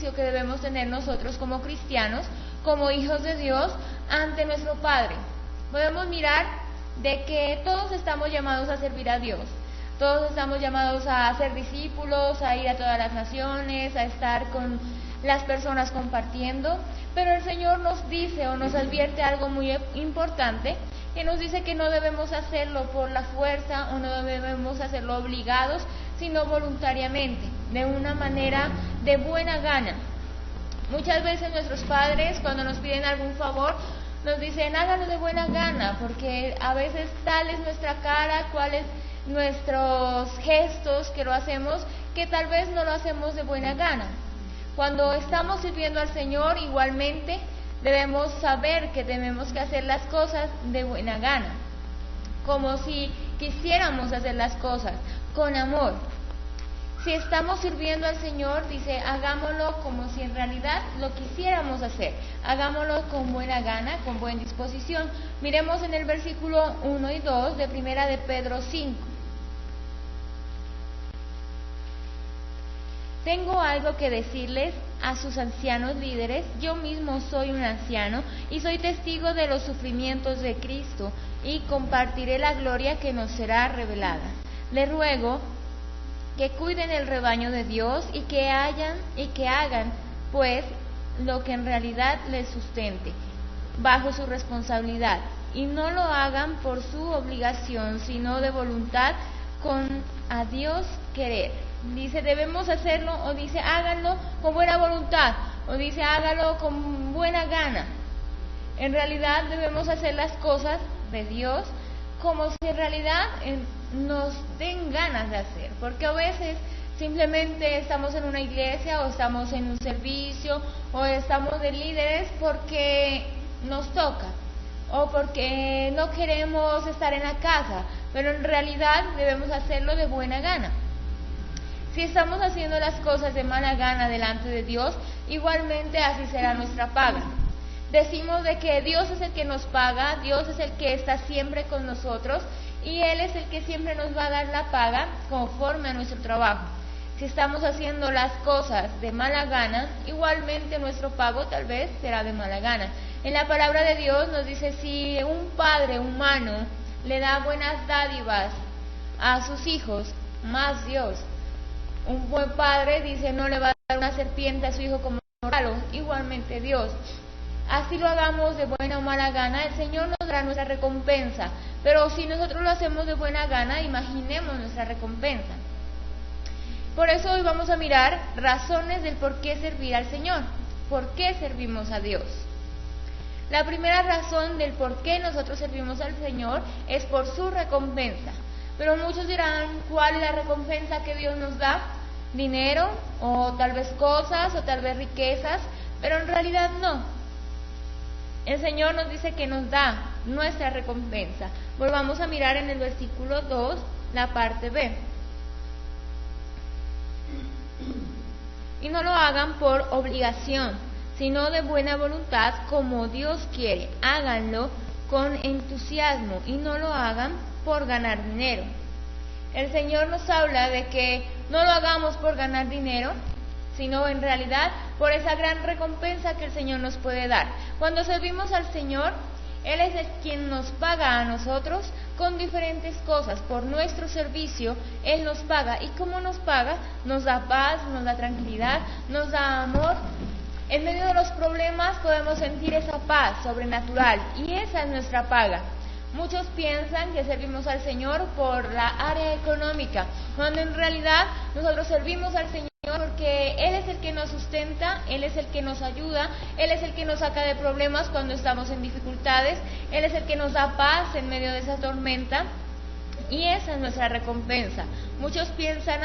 servicio que debemos tener nosotros como cristianos, como hijos de Dios, ante nuestro Padre. Podemos mirar de que todos estamos llamados a servir a Dios. Todos estamos llamados a ser discípulos, a ir a todas las naciones, a estar con las personas compartiendo, pero el Señor nos dice o nos advierte algo muy importante, que nos dice que no debemos hacerlo por la fuerza o no debemos hacerlo obligados, sino voluntariamente, de una manera de buena gana. Muchas veces nuestros padres, cuando nos piden algún favor, nos dicen hágalo de buena gana, porque a veces tal es nuestra cara, cuáles nuestros gestos que lo hacemos, que tal vez no lo hacemos de buena gana. Cuando estamos sirviendo al Señor, igualmente debemos saber que tenemos que hacer las cosas de buena gana, como si quisiéramos hacer las cosas con amor. Si estamos sirviendo al Señor, dice, hagámoslo como si en realidad lo quisiéramos hacer, hagámoslo con buena gana, con buena disposición. Miremos en el versículo 1 y 2 de Primera de Pedro 5. Tengo algo que decirles a sus ancianos líderes. Yo mismo soy un anciano y soy testigo de los sufrimientos de Cristo y compartiré la gloria que nos será revelada. Les ruego que cuiden el rebaño de Dios y que hagan pues lo que en realidad les sustente bajo su responsabilidad, y no lo hagan por su obligación, sino de voluntad, con a Dios querer. Dice debemos hacerlo, o dice háganlo con buena voluntad, o dice hágalo con buena gana. En realidad debemos hacer las cosas de Dios como si en realidad nos den ganas de hacer, porque a veces simplemente estamos en una iglesia o estamos en un servicio o estamos de líderes porque nos toca o porque no queremos estar en la casa, pero en realidad debemos hacerlo de buena gana. Si estamos haciendo las cosas de mala gana delante de Dios, igualmente así será nuestra paga. Decimos de que Dios es el que nos paga, Dios es el que está siempre con nosotros y Él es el que siempre nos va a dar la paga conforme a nuestro trabajo. Si estamos haciendo las cosas de mala gana, igualmente nuestro pago tal vez será de mala gana. En la palabra de Dios nos dice, si un padre humano le da buenas dádivas a sus hijos, más Dios. Un buen padre dice no le va a dar una serpiente a su hijo como regalo, igualmente Dios. Así lo hagamos de buena o mala gana, el Señor nos dará nuestra recompensa, pero si nosotros lo hacemos de buena gana, imaginemos nuestra recompensa. Por eso hoy vamos a mirar razones del por qué servir al Señor, por qué servimos a Dios. La primera razón del por qué nosotros servimos al Señor es por su recompensa. Pero muchos dirán, ¿cuál es la recompensa que Dios nos da? Dinero, o tal vez cosas, o tal vez riquezas, pero en realidad no. El Señor nos dice que nos da nuestra recompensa. Volvamos a mirar en el versículo 2, la parte B. Y no lo hagan por obligación, sino de buena voluntad, como Dios quiere. Háganlo con entusiasmo y no lo hagan por ganar dinero. El Señor nos habla de que no lo hagamos por ganar dinero, sino en realidad por esa gran recompensa que el Señor nos puede dar. Cuando servimos al Señor, Él es el quien nos paga a nosotros con diferentes cosas. Por nuestro servicio, Él nos paga. ¿Y cómo nos paga? Nos da paz, nos da tranquilidad, nos da amor. En medio de los problemas podemos sentir esa paz sobrenatural, y esa es nuestra paga. Muchos piensan que servimos al Señor por la área económica, cuando en realidad nosotros servimos al Señor porque Él es el que nos sustenta, Él es el que nos ayuda, Él es el que nos saca de problemas cuando estamos en dificultades, Él es el que nos da paz en medio de esa tormenta, y esa es nuestra recompensa. Muchos piensan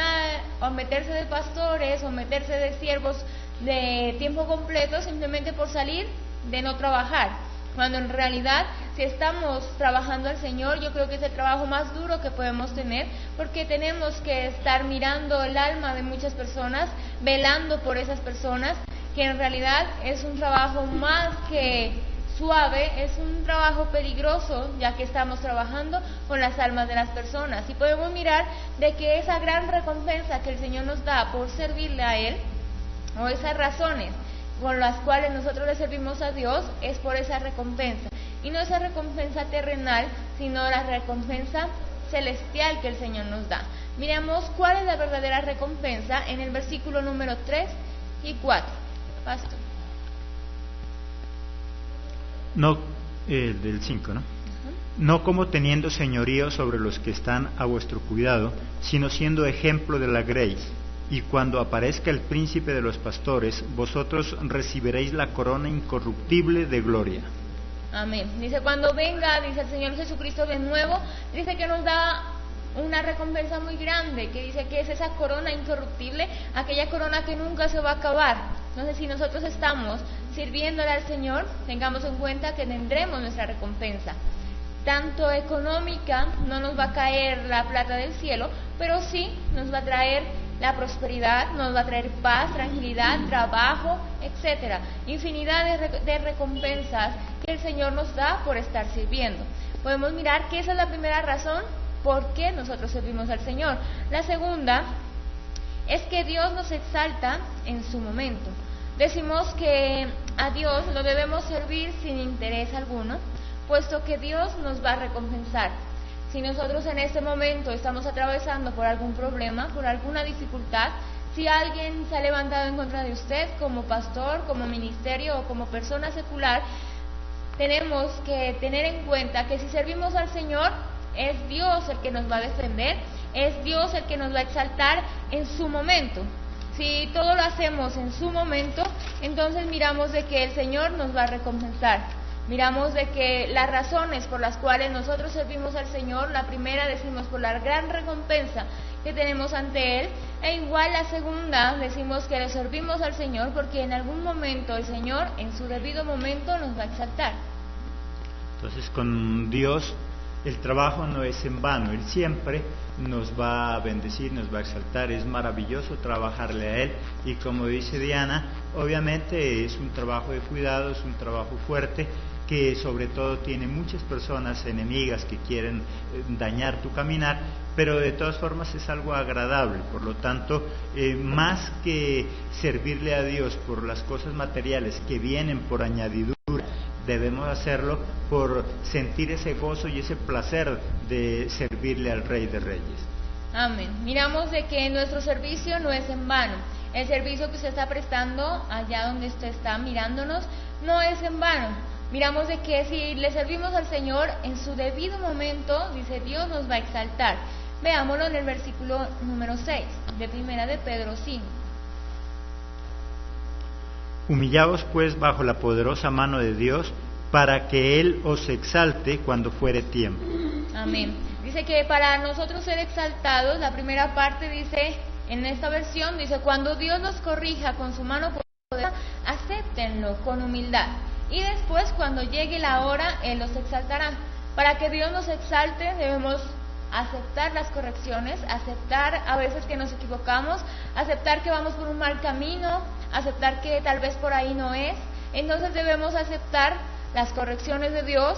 o meterse de pastores o meterse de siervos de tiempo completo simplemente por salir de no trabajar, cuando en realidad si estamos trabajando al Señor, yo creo que es el trabajo más duro que podemos tener, porque tenemos que estar mirando el alma de muchas personas, velando por esas personas, que en realidad es un trabajo más que suave, es un trabajo peligroso, ya que estamos trabajando con las almas de las personas. Y podemos mirar de que esa gran recompensa que el Señor nos da por servirle a Él o esas razones por las cuales nosotros le servimos a Dios es por esa recompensa, y no esa recompensa terrenal, sino la recompensa celestial que el Señor nos da. Miremos cuál es la verdadera recompensa en el versículo número 3 y 4. Pastor. No, del 5, ¿no? No como teniendo señorío sobre los que están a vuestro cuidado, sino siendo ejemplo de la grey. Y cuando aparezca el príncipe de los pastores, vosotros recibiréis la corona incorruptible de gloria. Amén. Dice, cuando venga, dice el Señor Jesucristo de nuevo, dice que nos da una recompensa muy grande, que dice que es esa corona incorruptible, aquella corona que nunca se va a acabar. Entonces, si nosotros estamos sirviéndole al Señor, tengamos en cuenta que tendremos nuestra recompensa. Tanto económica, no nos va a caer la plata del cielo, pero sí nos va a traer la prosperidad, nos va a traer paz, tranquilidad, trabajo, etcétera. Infinidad de recompensas que el Señor nos da por estar sirviendo. Podemos mirar que esa es la primera razón por qué nosotros servimos al Señor. La segunda es que Dios nos exalta en su momento. Decimos que a Dios lo debemos servir sin interés alguno, puesto que Dios nos va a recompensar. Si nosotros en este momento estamos atravesando por algún problema, por alguna dificultad, si alguien se ha levantado en contra de usted como pastor, como ministerio o como persona secular, tenemos que tener en cuenta que si servimos al Señor, es Dios el que nos va a defender, es Dios el que nos va a exaltar en su momento. Si todo lo hacemos en su momento, entonces miramos de que el Señor nos va a recompensar. Miramos de que las razones por las cuales nosotros servimos al Señor, la primera decimos por la gran recompensa que tenemos ante Él, e igual la segunda decimos que le servimos al Señor porque en algún momento el Señor en su debido momento nos va a exaltar. Entonces con Dios el trabajo no es en vano, Él siempre nos va a bendecir, nos va a exaltar. Es maravilloso trabajarle a Él, y como dice Diana, obviamente es un trabajo de cuidado, es un trabajo fuerte, que sobre todo tiene muchas personas enemigas que quieren dañar tu caminar, pero de todas formas es algo agradable. Por lo tanto, más que servirle a Dios por las cosas materiales que vienen por añadidura, debemos hacerlo por sentir ese gozo y ese placer de servirle al Rey de Reyes. Amén. Miramos de que nuestro servicio no es en vano. El servicio que usted está prestando allá donde usted está mirándonos no es en vano. Miramos de que si le servimos al Señor en su debido momento, dice, Dios nos va a exaltar. Veámoslo en el versículo número 6 de Primera de Pedro 5. Humillaos pues bajo la poderosa mano de Dios, para que Él os exalte cuando fuere tiempo. Amén. Dice que para nosotros ser exaltados, la primera parte dice, en esta versión, dice, cuando Dios nos corrija con su mano poderosa, acéptenlo con humildad. Y después, cuando llegue la hora, Él los exaltará. Para que Dios nos exalte, debemos aceptar las correcciones, aceptar a veces que nos equivocamos, aceptar que vamos por un mal camino, aceptar que tal vez por ahí no es. Entonces debemos aceptar las correcciones de Dios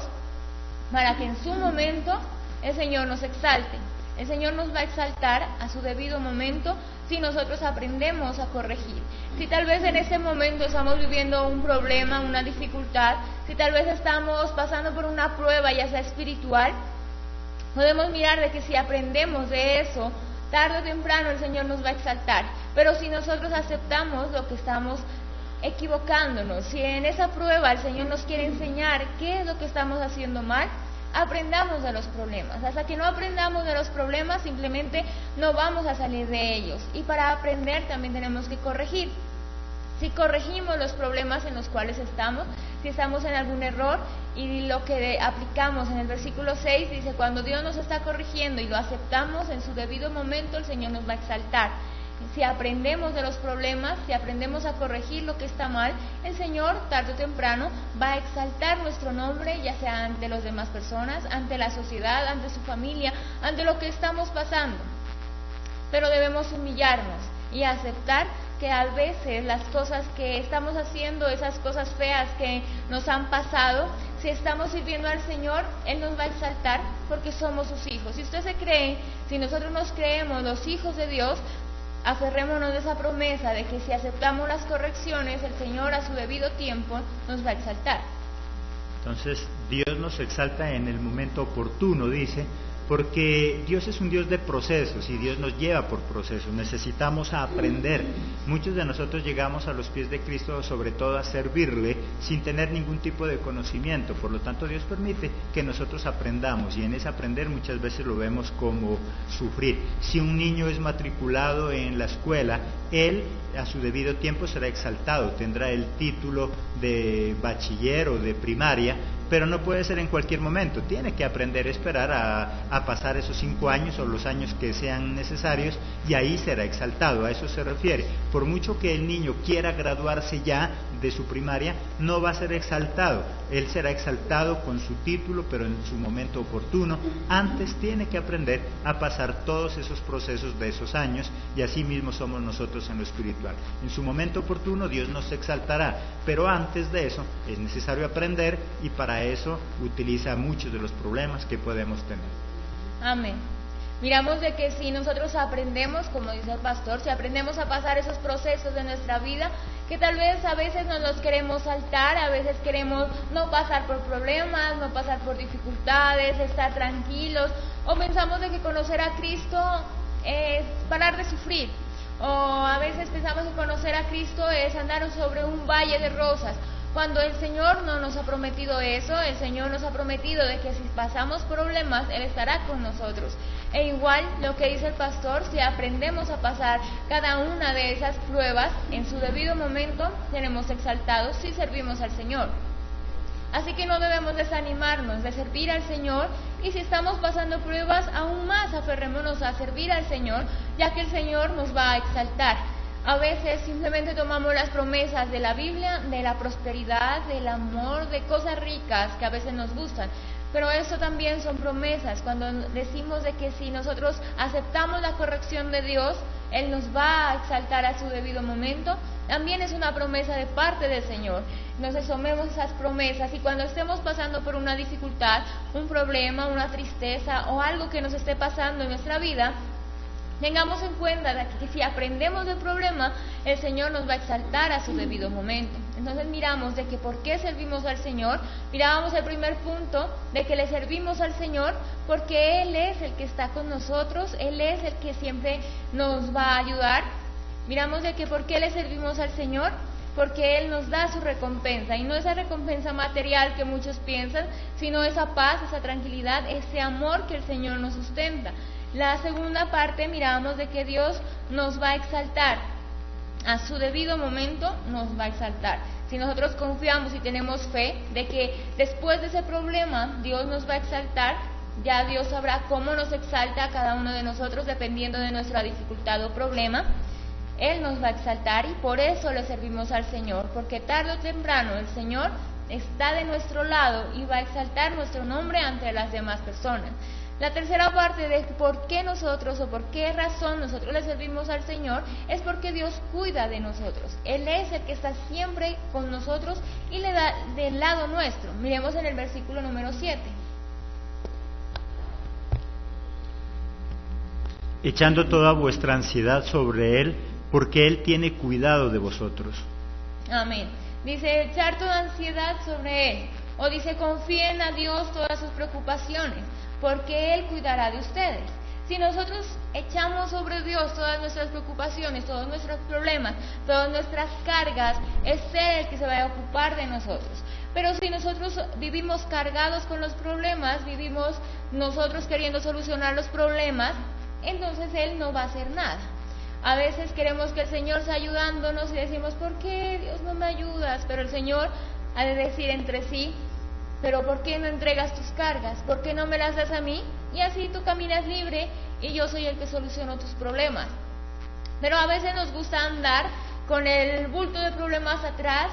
para que en su momento el Señor nos exalte. El Señor nos va a exaltar a su debido momento si nosotros aprendemos a corregir. Si tal vez en ese momento estamos viviendo un problema, una dificultad, si tal vez estamos pasando por una prueba, ya sea espiritual, podemos mirar de que si aprendemos de eso, tarde o temprano el Señor nos va a exaltar. Pero si nosotros aceptamos lo que estamos equivocándonos, si en esa prueba el Señor nos quiere enseñar qué es lo que estamos haciendo mal, aprendamos de los problemas. Hasta que no aprendamos de los problemas, simplemente no vamos a salir de ellos. Y para aprender también tenemos que corregir. Si corregimos los problemas en los cuales estamos, si estamos en algún error, y lo que aplicamos en el versículo 6 dice, cuando Dios nos está corrigiendo y lo aceptamos en su debido momento, el Señor nos va a exaltar. Si aprendemos de los problemas, si aprendemos a corregir lo que está mal, el Señor tarde o temprano va a exaltar nuestro nombre, ya sea ante las demás personas, ante la sociedad, ante su familia, ante lo que estamos pasando. Pero debemos humillarnos y aceptar que a veces las cosas que estamos haciendo, esas cosas feas que nos han pasado, si estamos sirviendo al Señor, Él nos va a exaltar porque somos sus hijos. Si usted se cree, si nosotros nos creemos los hijos de Dios, Aferrémonos de esa promesa de que si aceptamos las correcciones, el Señor a su debido tiempo nos va a exaltar. Entonces, Dios nos exalta en el momento oportuno, dice, porque Dios es un Dios de procesos y Dios nos lleva por procesos. Necesitamos aprender. Muchos de nosotros llegamos a los pies de Cristo sobre todo a servirle sin tener ningún tipo de conocimiento. Por lo tanto, Dios permite que nosotros aprendamos, y en ese aprender muchas veces lo vemos como sufrir. Si un niño es matriculado en la escuela, él a su debido tiempo será exaltado, tendrá el título de bachiller o de primaria, pero no puede ser en cualquier momento. Tiene que aprender a esperar a pasar esos 5 años o los años que sean necesarios, y ahí será exaltado. A eso se refiere. Por mucho que el niño quiera graduarse ya de su primaria, no va a ser exaltado. Él será exaltado con su título, pero en su momento oportuno. Antes tiene que aprender a pasar todos esos procesos de esos años, y así mismo somos nosotros en lo espiritual. En su momento oportuno Dios nos exaltará, pero antes de eso es necesario aprender, y para eso utiliza muchos de los problemas que podemos tener. Amén. Miramos de que si nosotros aprendemos, como dice el pastor, si aprendemos a pasar esos procesos de nuestra vida, que tal vez a veces nos los queremos saltar, a veces queremos no pasar por problemas, no pasar por dificultades, estar tranquilos, o pensamos de que conocer a Cristo es parar de sufrir, o a veces pensamos que conocer a Cristo es andar sobre un valle de rosas, cuando el Señor no nos ha prometido eso. El Señor nos ha prometido de que si pasamos problemas, Él estará con nosotros. E igual lo que dice el pastor, si aprendemos a pasar cada una de esas pruebas en su debido momento, seremos exaltados si servimos al Señor. Así que no debemos desanimarnos de servir al Señor, y si estamos pasando pruebas, aún más aferrémonos a servir al Señor, ya que el Señor nos va a exaltar. A veces simplemente tomamos las promesas de la Biblia, de la prosperidad, del amor, de cosas ricas que a veces nos gustan, pero eso también son promesas. Cuando decimos de que si nosotros aceptamos la corrección de Dios, Él nos va a exaltar a su debido momento, también es una promesa de parte del Señor. Nos asomemos a esas promesas, y cuando estemos pasando por una dificultad, un problema, una tristeza o algo que nos esté pasando en nuestra vida, tengamos en cuenta de que si aprendemos del problema, el Señor nos va a exaltar a su debido momento. Entonces miramos de que por qué servimos al Señor. Mirábamos el primer punto, de que le servimos al Señor porque Él es el que está con nosotros, Él es el que siempre nos va a ayudar. Miramos de que por qué le servimos al Señor, porque Él nos da su recompensa, y no esa recompensa material que muchos piensan, sino esa paz, esa tranquilidad, ese amor que el Señor nos sustenta. La segunda parte, miramos de que Dios nos va a exaltar, a su debido momento nos va a exaltar. Si nosotros confiamos y tenemos fe de que después de ese problema Dios nos va a exaltar, ya Dios sabrá cómo nos exalta a cada uno de nosotros dependiendo de nuestra dificultad o problema. Él nos va a exaltar, y por eso le servimos al Señor, porque tarde o temprano el Señor está de nuestro lado y va a exaltar nuestro nombre ante las demás personas. La tercera parte de por qué nosotros o por qué razón nosotros le servimos al Señor es porque Dios cuida de nosotros. Él es el que está siempre con nosotros y le da del lado nuestro. Miremos en el versículo número 7. Echando toda vuestra ansiedad sobre Él, porque Él tiene cuidado de vosotros. Amén. Dice echar toda ansiedad sobre Él, o dice confíen a Dios todas sus preocupaciones, porque Él cuidará de ustedes. Si nosotros echamos sobre Dios todas nuestras preocupaciones, todos nuestros problemas, todas nuestras cargas, es Él el que se va a ocupar de nosotros. Pero si nosotros vivimos cargados con los problemas, vivimos nosotros queriendo solucionar los problemas, entonces Él no va a hacer nada. A veces queremos que el Señor esté ayudándonos y decimos, ¿por qué Dios no me ayudas? Pero el Señor ha de decir entre sí, pero ¿por qué no entregas tus cargas? ¿Por qué no me las das a mí? Y así tú caminas libre y yo soy el que soluciono tus problemas. Pero a veces nos gusta andar con el bulto de problemas atrás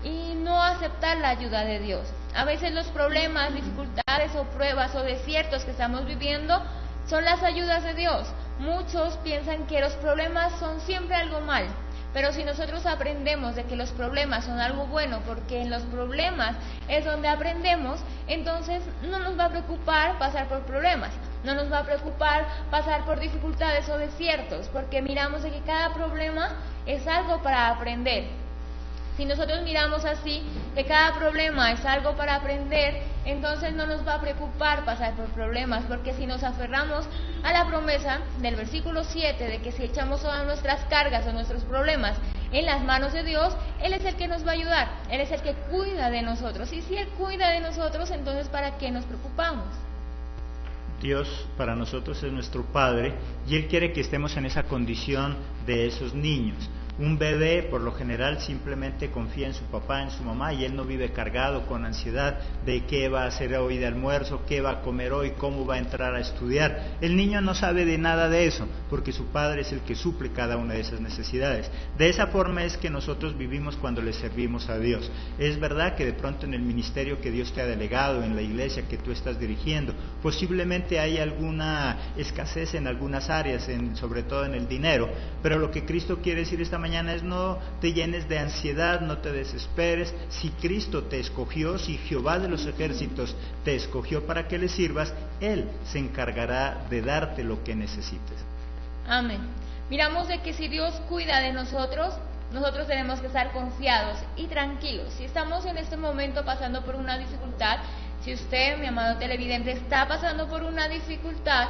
y no aceptar la ayuda de Dios. A veces los problemas, dificultades o pruebas o desiertos que estamos viviendo son las ayudas de Dios. Muchos piensan que los problemas son siempre algo mal, pero si nosotros aprendemos de que los problemas son algo bueno, porque en los problemas es donde aprendemos, entonces no nos va a preocupar pasar por problemas. No nos va a preocupar pasar por dificultades o desiertos, porque miramos de que cada problema es algo para aprender. Si nosotros miramos así, que cada problema es algo para aprender, entonces no nos va a preocupar pasar por problemas, porque si nos aferramos a la promesa del versículo 7, de que si echamos todas nuestras cargas o nuestros problemas en las manos de Dios, Él es el que nos va a ayudar, Él es el que cuida de nosotros, y si Él cuida de nosotros, entonces ¿para qué nos preocupamos? Dios para nosotros es nuestro Padre y Él quiere que estemos en esa condición de esos niños. Un bebé por lo general simplemente confía en su papá, en su mamá, y él no vive cargado con ansiedad de qué va a hacer hoy de almuerzo, qué va a comer hoy, cómo va a entrar a estudiar. El niño no sabe de nada de eso, porque su padre es el que suple cada una de esas necesidades. De esa forma es que nosotros vivimos cuando le servimos a Dios. Es verdad que de pronto en el ministerio que Dios te ha delegado, en la iglesia que tú estás dirigiendo, posiblemente hay alguna escasez en algunas áreas, sobre todo en el dinero, pero lo que Cristo quiere decir esta mañana es: no te llenes de ansiedad, no te desesperes. Si Cristo te escogió, si Jehová de los ejércitos te escogió para que le sirvas, Él se encargará de darte lo que necesites. Amén. Miramos de que si Dios cuida de nosotros, nosotros tenemos que estar confiados y tranquilos. Si estamos en este momento pasando por una dificultad, si usted, mi amado televidente, está pasando por una dificultad,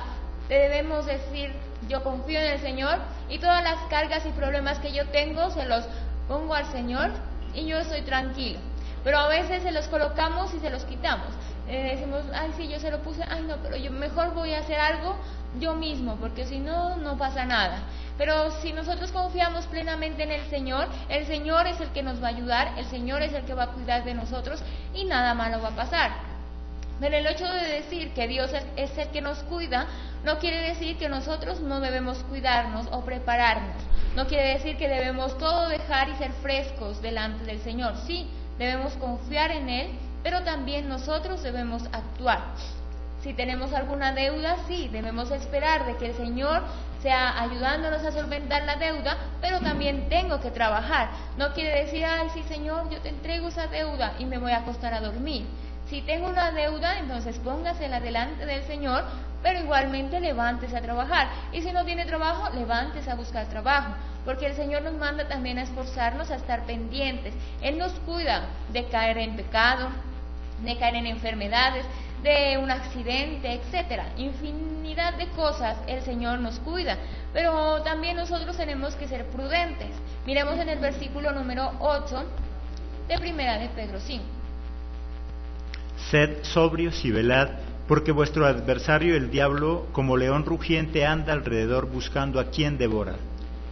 debemos decir: yo confío en el Señor y todas las cargas y problemas que yo tengo se los pongo al Señor y yo estoy tranquilo. Pero a veces se los colocamos y se los quitamos. Decimos: ay, sí, yo se lo puse, ay, no, pero yo mejor voy a hacer algo yo mismo, porque si no, no pasa nada. Pero si nosotros confiamos plenamente en el Señor es el que nos va a ayudar, el Señor es el que va a cuidar de nosotros y nada malo va a pasar. Pero el hecho de decir que Dios es el que nos cuida, no quiere decir que nosotros no debemos cuidarnos o prepararnos. No quiere decir que debemos todo dejar y ser frescos delante del Señor. Sí, debemos confiar en Él, pero también nosotros debemos actuar. Si tenemos alguna deuda, sí, debemos esperar de que el Señor sea ayudándonos a solventar la deuda, pero también tengo que trabajar. No quiere decir: ay, sí, Señor, yo te entrego esa deuda y me voy a acostar a dormir. Si tengo una deuda, entonces póngasela delante del Señor, pero igualmente levántese a trabajar. Y si no tiene trabajo, levántese a buscar trabajo, porque el Señor nos manda también a esforzarnos, a estar pendientes. Él nos cuida de caer en pecado, de caer en enfermedades, de un accidente, etcétera. Infinidad de cosas el Señor nos cuida, pero también nosotros tenemos que ser prudentes. Miremos en el versículo número 8 de Primera de Pedro 5. Sed sobrios y velad, porque vuestro adversario el diablo, como león rugiente, anda alrededor buscando a quien devorar.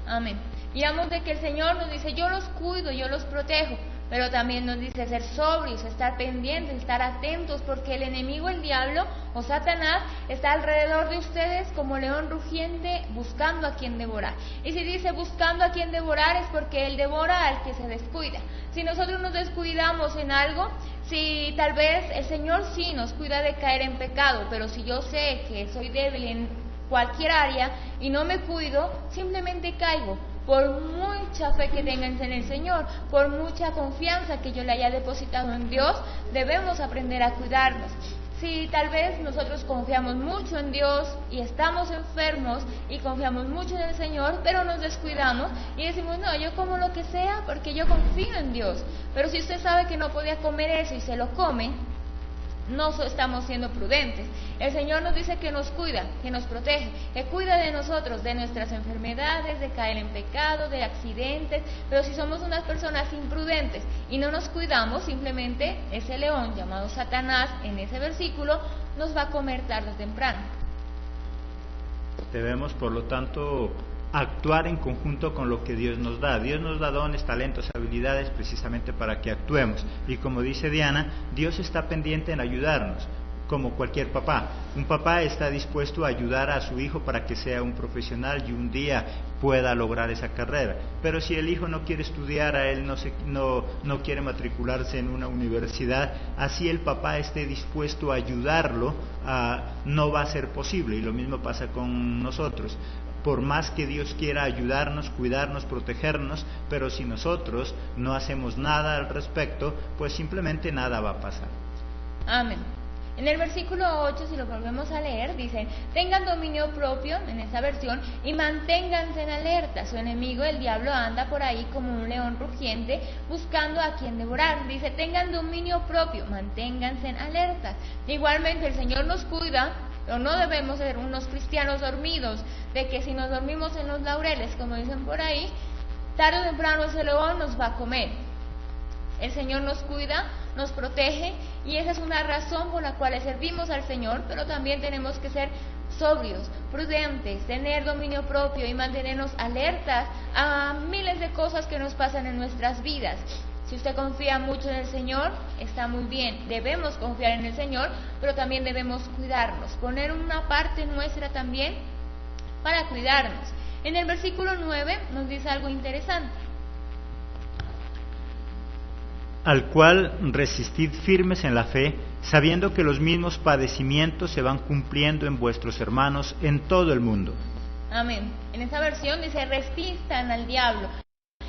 Amén. Miramos de que el Señor nos dice: yo los cuido, yo los protejo, pero también nos dice ser sobrios, estar pendientes, estar atentos, porque el enemigo, el diablo o Satanás, está alrededor de ustedes como león rugiente buscando a quien devorar. Y si dice buscando a quien devorar, es porque él devora al que se descuida. Si nosotros nos descuidamos en algo, si tal vez el Señor sí nos cuida de caer en pecado, pero si yo sé que soy débil en cualquier área y no me cuido, simplemente caigo. Por mucha fe que tengan en el Señor, por mucha confianza que yo le haya depositado en Dios, debemos aprender a cuidarnos. Si tal vez nosotros confiamos mucho en Dios y estamos enfermos y confiamos mucho en el Señor, pero nos descuidamos y decimos: no, yo como lo que sea porque yo confío en Dios. Pero si usted sabe que no podía comer eso y se lo come, no estamos siendo prudentes. El Señor nos dice que nos cuida, que nos protege, que cuida de nosotros, de nuestras enfermedades, de caer en pecado, de accidentes. Pero si somos unas personas imprudentes y no nos cuidamos, simplemente ese león llamado Satanás en ese versículo nos va a comer tarde o temprano. Debemos, por lo tanto, actuar en conjunto con lo que Dios nos da. Dios nos da dones, talentos, habilidades precisamente para que actuemos. Y como dice Diana, Dios está pendiente en ayudarnos, como cualquier papá. Un papá está dispuesto a ayudar a su hijo para que sea un profesional y un día pueda lograr esa carrera. Pero si el hijo no quiere estudiar, a él no quiere matricularse en una universidad, así el papá esté dispuesto a ayudarlo, no va a ser posible. Y lo mismo pasa con nosotros. Por más que Dios quiera ayudarnos, cuidarnos, protegernos, pero si nosotros no hacemos nada al respecto, pues simplemente nada va a pasar. Amén. En el versículo 8, si lo volvemos a leer, dice: tengan dominio propio, en esta versión, y manténganse en alerta. Su enemigo, el diablo, anda por ahí como un león rugiente, buscando a quien devorar. Dice: tengan dominio propio, manténganse en alerta. Igualmente el Señor nos cuida, pero no debemos ser unos cristianos dormidos, de que si nos dormimos en los laureles, como dicen por ahí, tarde o temprano ese león nos va a comer. El Señor nos cuida, nos protege, y esa es una razón por la cual le servimos al Señor, pero también tenemos que ser sobrios, prudentes, tener dominio propio y mantenernos alertas a miles de cosas que nos pasan en nuestras vidas. Si usted confía mucho en el Señor, está muy bien, debemos confiar en el Señor, pero también debemos cuidarnos, poner una parte nuestra también para cuidarnos. En el versículo 9 nos dice algo interesante: al cual resistid firmes en la fe, sabiendo que los mismos padecimientos se van cumpliendo en vuestros hermanos en todo el mundo. Amén. En esta versión dice: resistan al diablo,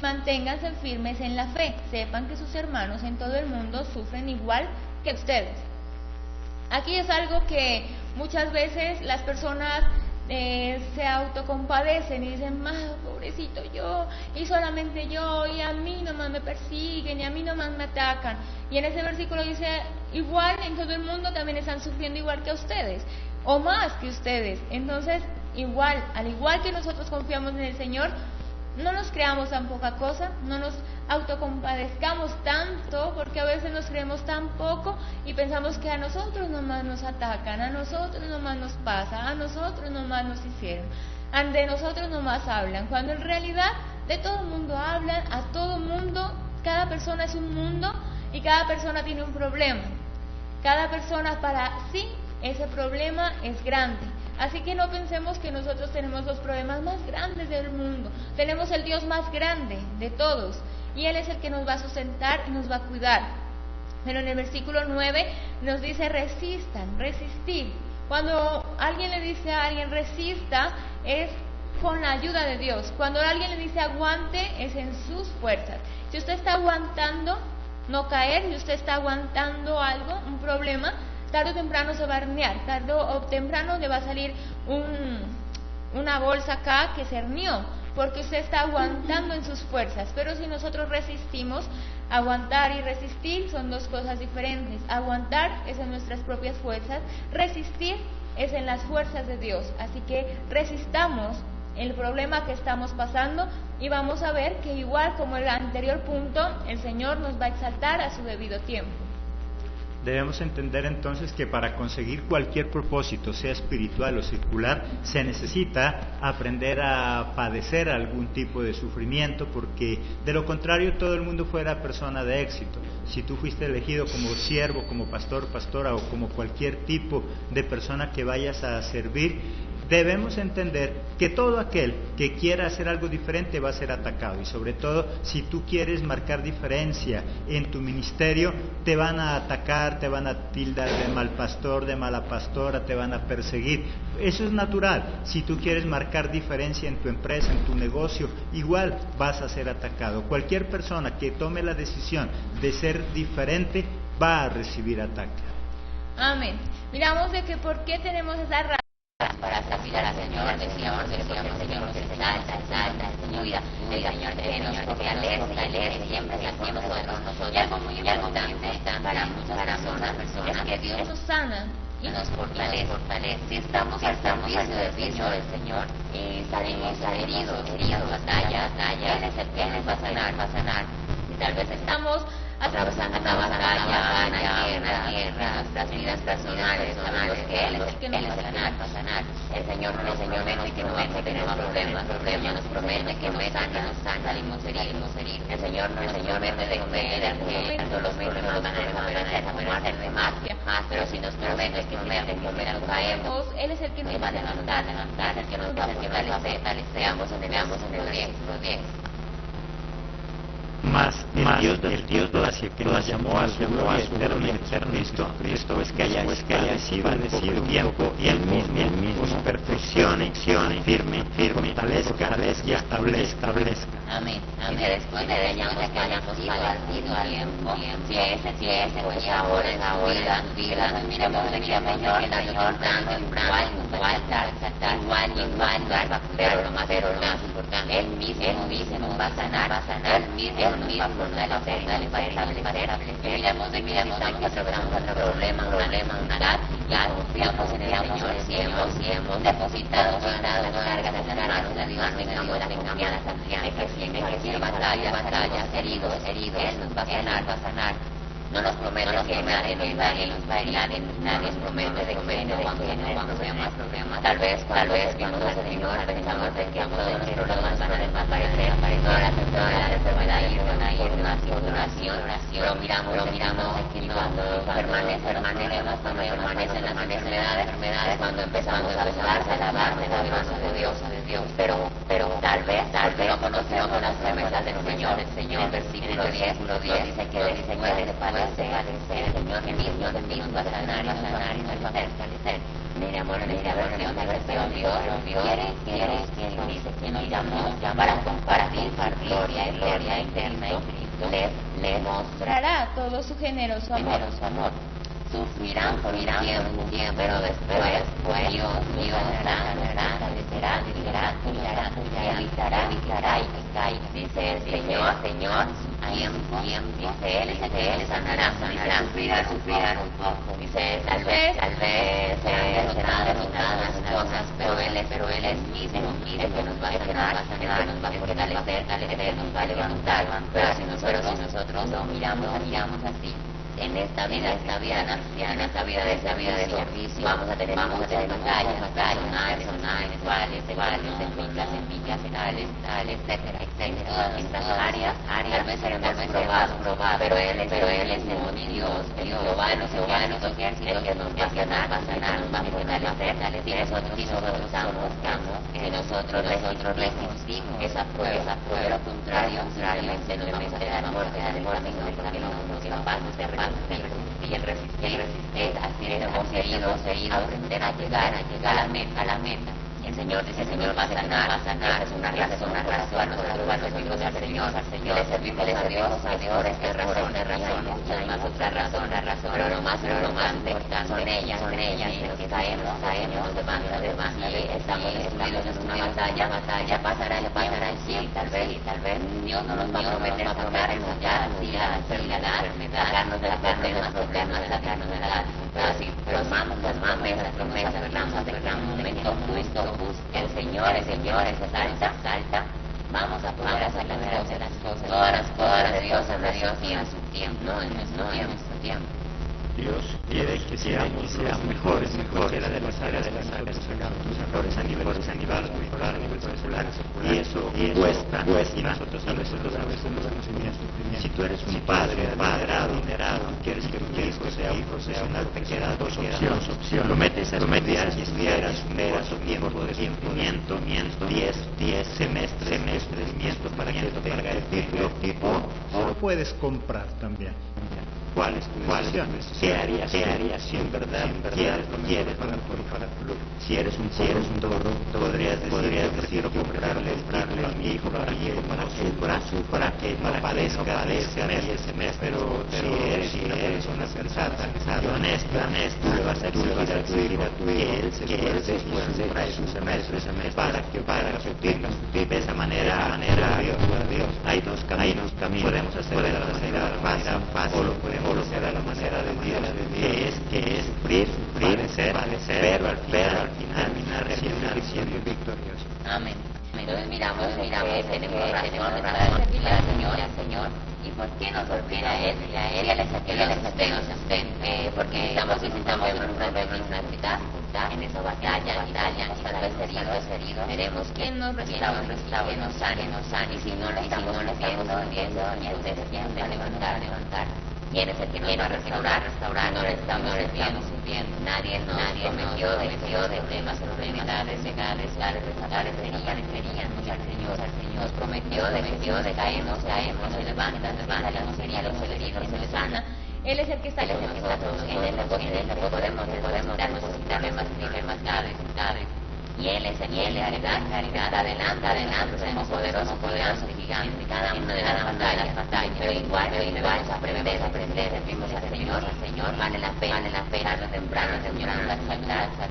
manténganse firmes en la fe, sepan que sus hermanos en todo el mundo sufren igual que ustedes. Aquí es algo que muchas veces las personas se autocompadecen y dicen: pobrecito yo, y solamente yo, y a mí nomás me persiguen, y a mí nomás me atacan. Y en ese versículo dice: igual en todo el mundo también están sufriendo igual que ustedes, o más que ustedes. Entonces, igual, al igual que nosotros confiamos en el Señor, no nos creamos tan poca cosa, no nos autocompadezcamos tanto, porque a veces nos creemos tan poco y pensamos que a nosotros nomás nos atacan, a nosotros nomás nos pasa, a nosotros nomás nos hicieron, de nosotros nomás hablan, cuando en realidad de todo el mundo hablan, a todo mundo, cada persona es un mundo y cada persona tiene un problema. Cada persona para sí, ese problema es grande. Así que no pensemos que nosotros tenemos los problemas más grandes del mundo. Tenemos el Dios más grande de todos, y Él es el que nos va a sustentar y nos va a cuidar. Pero en el versículo 9 nos dice: resistan, resistir. Cuando alguien le dice a alguien resista, es con la ayuda de Dios. Cuando alguien le dice aguante, es en sus fuerzas. Si usted está aguantando no caer, si usted está aguantando algo, un problema, tarde o temprano se va a herniar, tarde o temprano le va a salir una bolsa acá que se hernió, porque usted está aguantando en sus fuerzas. Pero si nosotros resistimos, aguantar y resistir son dos cosas diferentes. Aguantar es en nuestras propias fuerzas, resistir es en las fuerzas de Dios. Así que resistamos el problema que estamos pasando y vamos a ver que, igual como el anterior punto, el Señor nos va a exaltar a su debido tiempo. Debemos entender entonces que para conseguir cualquier propósito, sea espiritual o secular, se necesita aprender a padecer algún tipo de sufrimiento, porque de lo contrario todo el mundo fuera persona de éxito. Si tú fuiste elegido como siervo, como pastor, pastora, o como cualquier tipo de persona que vayas a servir, debemos entender que todo aquel que quiera hacer algo diferente va a ser atacado, y sobre todo si tú quieres marcar diferencia en tu ministerio, te van a atacar, te van a tildar de mal pastor, de mala pastora, te van a perseguir. Eso es natural. Si tú quieres marcar diferencia en tu empresa, en tu negocio, igual vas a ser atacado. Cualquier persona que tome la decisión de ser diferente va a recibir ataque. Amén. Miramos de que por qué tenemos esa razón para servir al Señor, decíamos que el Señor nos exalta, el Señor cuida, el Señor nos fortalece, siempre con nosotros. Y algo muy importante para muchas personas es que Dios nos sana y nos fortalece. Si estamos al servicio del Señor, salimos heridos, batalla, Él es el que nos va a sanar. Y tal vez estamos atravesando una batalla, una guerra, nuestras vidas personales, sabemos que Él es el que nos va a sanar. El Señor no nos promete que no vamos a tener problemas, nos promete que nos sana, salimos heridos. El Señor no nos promete de que todos los problemas van a ser de más, pero si nos promete que no caemos, Él es el que nos va a levantar, el que nos va a fortalecer, veamos en el 10. más el Dios de la que nos llamó a su gloria eterna, Cristo es que haya sido tiempo y él mismo os perfeccione, firme, fortalezca y establezca. Amén. Y después de hayamos sido al tiempo, si ese, pues ahora en su vida, miremos de que el Señor tanto igual, pero lo más importante, Él mismo va a sanar, Él mismo va a fortalecer, miremos de que estamos atravesando otro problema, una edad, ya confiamos en el Señor, si hemos depositado todas las cargas en las manos de Dios, tengamos la confianza de que si en cualquier batalla, heridos, Él nos va a sanar. No nos promete que nadie nos va a herir, nadie nos promete de que no vamos a tener problemas. Tal vez que nos hace Señor, pensamos de que todos los problemas van a desaparecer, todas las enfermedades van a ir en una oración, pero miramos que cuando permanecen las enfermedades, cuando empezamos a besarse, a alabarse de Dios, pero tal vez no conocemos las promesas del Señor. El versículo 10 dice que el Señor mismo va a sanar y fortalecer. Miramos la versión Dios quiere dice que nos llamó para compartir gloria eterna en Cristo. Le mostrará todo su generoso amor. Sufrirán por un tiempo, pero después Dios sanará, establecerá, evitará y cae. Dice el Señor, tiempo, dice Él sanará, sufrirá un poco. Dice, tal vez serán derrotadas las cosas, pero Él es mismo el que nos va a sanar, el que nos va a fortalecer, nos va a levantar. Pero si nosotros lo miramos así, en esta vida de servicio, vamos a tener batallas personales, semillas, etcétera. Todas estas áreas, tal vez seremos probados, pero Él es el Dios, el Jehová, el que nos va a sanar, nos va a fortalecer. Si nosotros nosotros resistimos esa prueba, lo contrario, simplemente nos vamos a quedar muertos en el camino, que nos vamos a resistir. Y el resistir es hacer herido, aprender a llegar a la meta. El Señor dice, el Señor va a sanar, esa es una razón, nosotros servimos al Señor, le servimos a Dios por esta razón, y más otra razón, pero lo más importante son ellas, que caemos de más, y estamos excluidos en una batalla, pasará, sí, tal vez Dios no nos va a prometer sacarnos ya, la enfermedad, sacarnos de los problemas, sacarnos de la edad, pero tomamos las promesas, un momento justo, el Señor salta, vamos a poder hacer las cosas, todas las cosas de Dios en su tiempo, no en nuestro tiempo. Dios quiere que seamos mejores cualquiera de las áreas mejores a nivel espiritual, secular, y eso cuesta, y nosotros a veces si tú eres un padre liderado, quieres que tu hijo sea profesional, te quedan dos opciones, lo metes a estudiar un corto tiempo de cumplimiento, 10 semestres para que te tenga el título, o lo puedes comprar también. ¿Cuál es tu decisión? ¿Qué harías si en verdad quieres para si eres un toro, podrías decir comprarle a mi hijo para que no padezca ese mes, pero si eres una persona sensata y honesta, tú le vas a exigir a tu hijo que él se esfuerce para sus semestres para que obtenga de esa manera Dios. Hay dos caminos, podemos hacer de la manera fácil o lo podemos hacer de la manera de Dios, que es sufrir, pero al final siendo victorioso. Amén. Entonces miramos, tenemos razón para servir al Señor. ¿Y por qué nos olvida Él? Que Él nos sostén, porque estamos en una dificultad, en esa batalla, y tal vez herido, veremos que nos restaure, que nos sane, y si no lo estamos viendo, entonces a levantar. y Él es el que nos va a restaurar, no le estamos sirviendo. Nadie nos prometió de problemas, enfermedades, legales, desaparecerían, al Señor nos prometió de que caemos, se levanta, los heridos, se les sana. Él es el que está con nosotros, en Él podemos necesitar más claves. Y Él es caridad, adelante, somos poderosos, gigante, cada una de las batallas, pero igual vamos a aprender, servimos al Señor, vale la pena,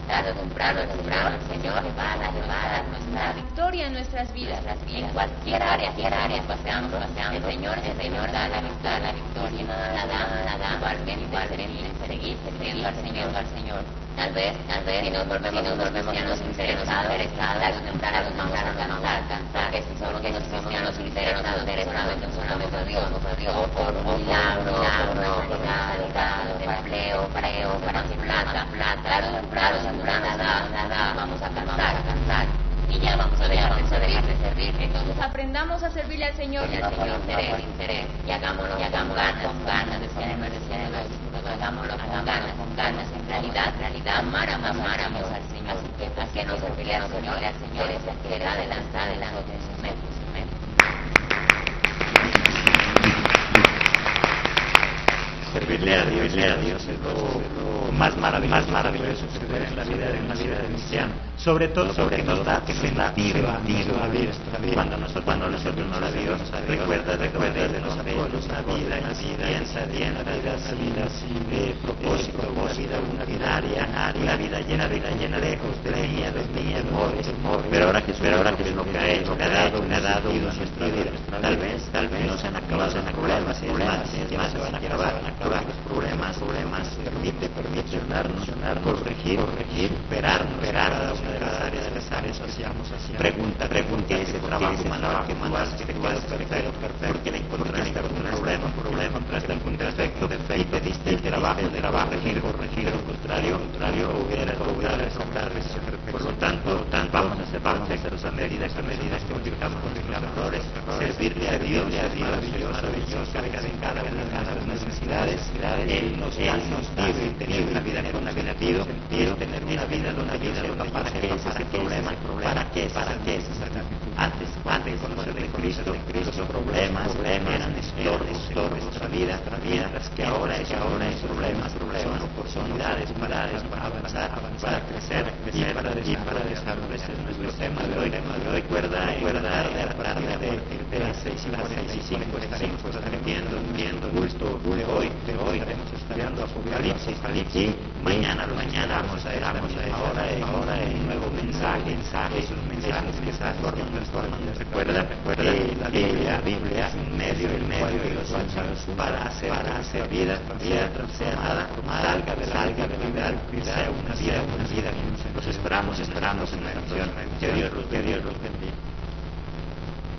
tarde o temprano, el Señor va a dar nuestra victoria en nuestras vidas, en cualquier área paseamos, el Señor da la victoria, la da, igualmente, seguir al Señor. Tal vez, si nos volvemos cristianos interesados, tarde o temprano vamos a alcanzar, que si somos cristianos interesados en solamente a Dios, o por un milagro, de empleo, para plata, tarde o temprano, vamos a alcanzar. Y ya vamos a dejar de servir. Entonces aprendamos a servirle al Señor y al Señor interés. Y hagámoslo con ganas, hagámoslo con ganas. En realidad, amáramos al Señor. Así que nos servirle al Señor es el que da adelante de sus metas. Servirle a Dios es lo más maravilloso que se puede en la vida del cristiano. Sobre todo porque nos da sentido a la vida. Cuando nosotros nos da Dios, recuerda de nosotros una vida intensa, vida de propósito, una vida ordinaria, una vida llena de lejos, de miedos, de temores. Pero ahora Jesús lo que ha hecho, le ha dado una nuestra vida. Tal vez no se han acabado los problemas, ya se van a acabar los problemas, permite funcionarnos, corregir, superarnos cada una de las áreas que hacíamos. Pregunta, ese trabajo manual que mandaste, que quedó perfecto, porque le encontraste un problema, encontraste algún defecto, y pediste el trabajo de corregir, lo contrario, hubiera por lo tanto, vamos a hacer a medida que corrijamos los errores, servirle a Dios, maravilloso, cargar en cada una de nuestras necesidades. Él nos pide tener una vida con sentido, tener una vida ¿para qué es ese problema? ¿Para qué es esa actitud? Antes de conocer de Cristo, los problemas eran estorbos nuestra vida, mientras que ahora es problemas, son oportunidades para avanzar, para crecer y para desarrollar. Ese es nuestro tema de hoy. Recuerda de las 6:45 estaremos viendo culto de hoy estaremos estudiando Apocalipsis, y mañana vamos a ahora un nuevo mensaje, esos mensajes que se transforman. Recuerda que la Biblia es un medio, el medio de los años para hacer vida transformada, salga de la vida, sea una vida. Los esperamos en la oración. Que Dios los bendiga.